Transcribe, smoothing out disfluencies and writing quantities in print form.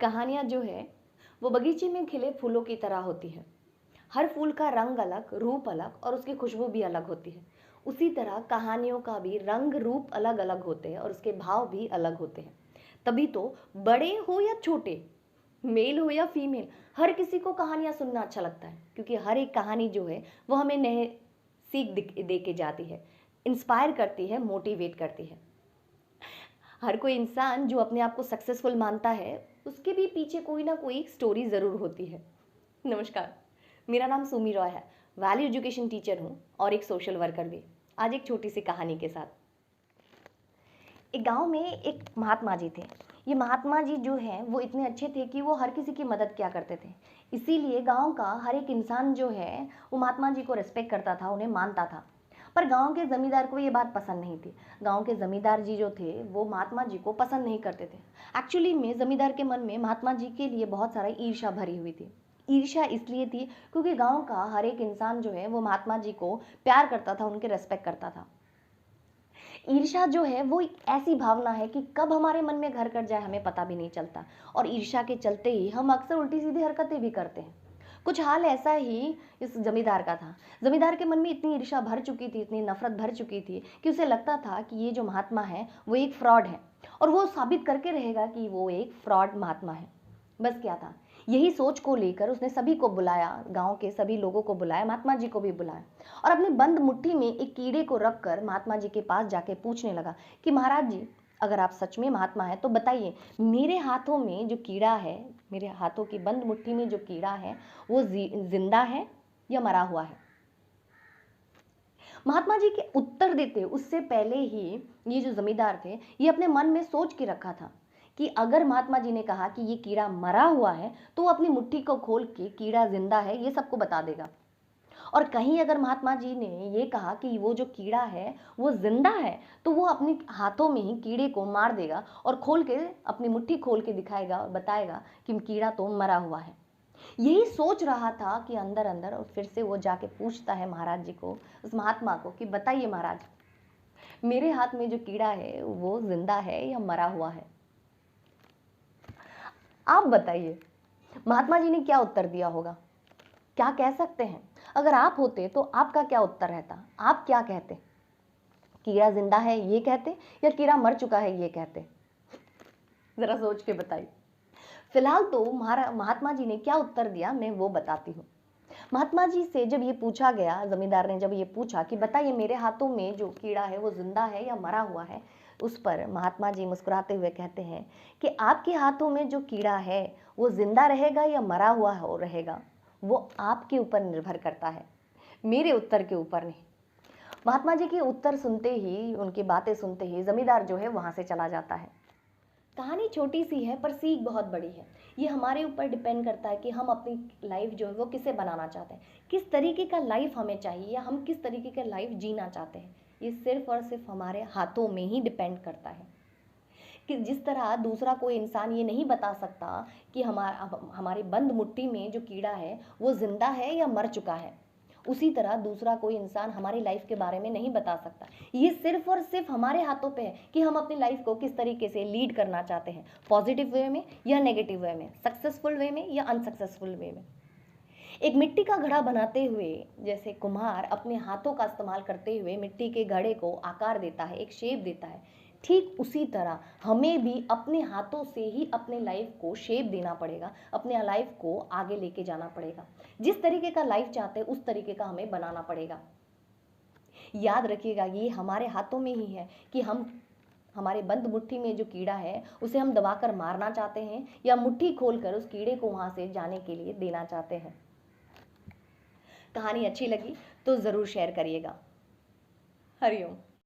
कहानियाँ जो है वो बगीचे में खिले फूलों की तरह होती है। हर फूल का रंग अलग, रूप अलग और उसकी खुशबू भी अलग होती है। उसी तरह कहानियों का भी रंग रूप अलग अलग होते हैं और उसके भाव भी अलग होते हैं। तभी तो बड़े हो या छोटे, मेल हो या फीमेल, हर किसी को कहानियाँ सुनना अच्छा लगता है, क्योंकि हर एक कहानी जो है वो हमें नए सीख दे के जाती है, इंस्पायर करती है, मोटिवेट करती है। हर कोई इंसान जो अपने आप को सक्सेसफुल मानता है, उसके भी पीछे कोई ना कोई स्टोरी ज़रूर होती है। नमस्कार, मेरा नाम सुमी रॉय है। वैल्यू एजुकेशन टीचर हूँ और एक सोशल वर्कर भी। आज एक छोटी सी कहानी के साथ। एक गांव में एक महात्मा जी थे। ये महात्मा जी जो हैं वो इतने अच्छे थे कि वो हर किसी की मदद किया करते थे। इसीलिए गांव का हर एक इंसान जो है वो महात्मा जी को रिस्पेक्ट करता था, उन्हें मानता था। पर गांव के जमींदार को ये बात पसंद नहीं थी। गांव के जमींदार जी जो थे वो महात्मा जी को पसंद नहीं करते थे। एक्चुअली में जमींदार के मन में महात्मा जी के लिए बहुत सारा ईर्ष्या भरी हुई थी। ईर्ष्या इसलिए थी क्योंकि गांव का हर एक इंसान जो है वो महात्मा जी को प्यार करता था, उनके रेस्पेक्ट करता था। ईर्ष्या जो है वो एक ऐसी भावना है कि कब हमारे मन में घर कर जाए हमें पता भी नहीं चलता, और ईर्ष्या के चलते ही हम अक्सर उल्टी सीधी हरकतें भी करते हैं। कुछ हाल ऐसा ही इस जमींदार का था। जमींदार के मन में इतनी ईर्ष्या भर चुकी थी, इतनी नफरत भर चुकी थी कि उसे लगता था कि ये जो महात्मा है वो एक फ्रॉड है, और वो साबित करके रहेगा कि वो एक फ्रॉड महात्मा है। बस क्या था, यही सोच को लेकर उसने सभी को बुलाया, गांव के सभी लोगों को बुलाया, महात्मा जी को भी बुलाया, और अपनी बंद मुट्ठी में एक कीड़े को रखकर महात्मा जी के पास जाके पूछने लगा कि महाराज जी, अगर आप सच में महात्मा हैं तो बताइए, मेरे हाथों में जो कीड़ा है, मेरे हाथों की बंद मुट्ठी में जो कीड़ा है वो जिंदा है या मरा हुआ है। महात्मा जी के उत्तर देते उससे पहले ही ये जो जमींदार थे ये अपने मन में सोच के रखा था कि अगर महात्मा जी ने कहा कि ये कीड़ा मरा हुआ है तो वो अपनी मुट्ठी को खोल के कीड़ा जिंदा है ये सबको बता देगा। और कहीं अगर महात्मा जी ने ये कहा कि वो जो कीड़ा है वो जिंदा है तो वो अपने हाथों में ही कीड़े को मार देगा और खोल के अपनी मुट्ठी खोल के दिखाएगा और बताएगा कि कीड़ा तो मरा हुआ है। यही सोच रहा था कि अंदर अंदर, और फिर से वो जाके पूछता है महाराज जी को, उस महात्मा को, कि बताइए महाराज, मेरे हाथ में जो कीड़ा है वो जिंदा है या मरा हुआ है, आप बताइए। महात्मा जी ने क्या उत्तर दिया होगा, क्या कह सकते हैं? अगर आप होते तो आपका क्या उत्तर रहता, आप क्या कहते? कीड़ा जिंदा है ये कहते या कीड़ा मर चुका है ये कहते? जरा सोच के बताइए। फिलहाल तो महात्मा जी ने क्या उत्तर दिया मैं वो बताती हूँ। महात्मा जी से जब ये पूछा गया, जमींदार ने जब ये पूछा कि बताइए मेरे हाथों में जो कीड़ा है वो जिंदा है या मरा हुआ है, उस पर महात्मा जी मुस्कुराते हुए कहते हैं कि आपके हाथों में जो कीड़ा है वो जिंदा रहेगा या मरा हुआ हो रहेगा, वो आपके ऊपर निर्भर करता है, मेरे उत्तर के ऊपर नहीं। महात्मा जी के उत्तर सुनते ही, उनकी बातें सुनते ही जमींदार जो है वहां से चला जाता है। कहानी छोटी सी है पर सीख बहुत बड़ी है। ये हमारे ऊपर डिपेंड करता है कि हम अपनी लाइफ जो है वो किसे बनाना चाहते हैं, किस तरीके का लाइफ हमें चाहिए या हम किस तरीके का लाइफ जीना चाहते हैं। ये सिर्फ और सिर्फ हमारे हाथों में ही डिपेंड करता है। कि जिस तरह दूसरा कोई इंसान ये नहीं बता सकता कि हमारी बंद मुट्ठी में जो कीड़ा है वो जिंदा है या मर चुका है, उसी तरह दूसरा कोई इंसान हमारी लाइफ के बारे में नहीं बता सकता। ये सिर्फ और सिर्फ हमारे हाथों पे है कि हम अपनी लाइफ को किस तरीके से लीड करना चाहते हैं, पॉजिटिव वे में या नेगेटिव वे में, सक्सेसफुल वे में या अनसक्सेसफुल वे में। एक मिट्टी का घड़ा बनाते हुए जैसे कुम्हार अपने हाथों का इस्तेमाल करते हुए मिट्टी के घड़े को आकार देता है, एक शेप देता है, ठीक उसी तरह हमें भी अपने हाथों से ही अपने लाइफ को शेप देना पड़ेगा, अपने लाइफ को आगे लेके जाना पड़ेगा। जिस तरीके का लाइफ चाहते हैं उस तरीके का हमें बनाना पड़ेगा। याद रखिएगा, ये हमारे हाथों में ही है कि हम हमारे बंद मुट्ठी में जो कीड़ा है उसे हम दबाकर मारना चाहते हैं या मुट्ठी खोलकर उस कीड़े को वहां से जाने के लिए देना चाहते हैं। कहानी अच्छी लगी तो ज़रूर शेयर करिएगा। हरिओम।